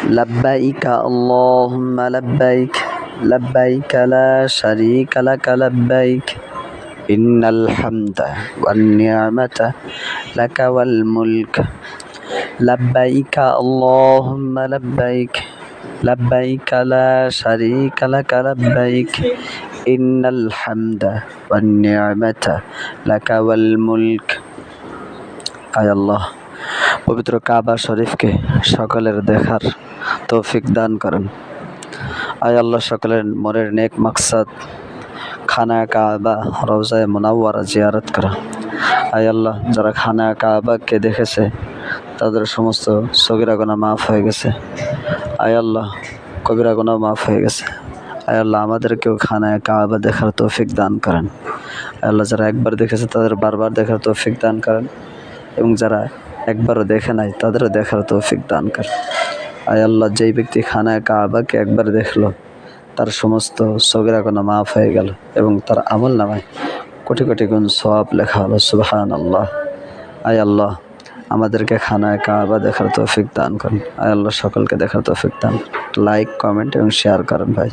لبيك اللهم لبيك لبيك لا شريك لك لبيك إن الحمد والنعمة لك والملك لبيك اللهم لبيك لبيك لا شريك لك لبيك إن الحمد والنعمة لك والملك আয় আল্লাহ, পবিত্র কাবা শরীফকে সকলের দেখার তৌফিক দান করেন। আয় আল্লাহ, সকলের মনের নেক মাকসাদ খানা কাবা রওজায়ে মুনাওয়ারা জিয়ারত করা। আয় আল্লাহ, যারা খানা কাবাকে দেখেছে তাদের সমস্ত সগীরা গুনাহ মাফ হয়ে গেছে। আয় আল্লাহ, কবিরা গুনাহ মাফ হয়ে গেছে। আয় আল্লাহ, আমাদেরকেও খানা কাবা দেখার তৌফিক দান করেন। আয় আল্লাহ, যারা একবার দেখেছে তাদের বারবার দেখার তৌফিক দান করেন এবং যারা একবারও দেখে নাই তাদেরও দেখার তৌফিক দান করেন। আয় আল্লাহ, যেই ব্যক্তি খানা কাবাকে একবার দেখলো তার সমস্ত সগীরা গুনাহ মাফ হয়ে গেল এবং তার আমল নামায় কোটি কোটি গুণ সওয়াব লেখা হলো। সুবহানাল্লাহ। আয় আল্লাহ, আমাদেরকে খানা কাবা দেখার তৌফিক দান করেন। আয় আল্লাহ, সকলকে দেখার তৌফিক দান। লাইক, কমেন্ট এবং শেয়ার করেন ভাই।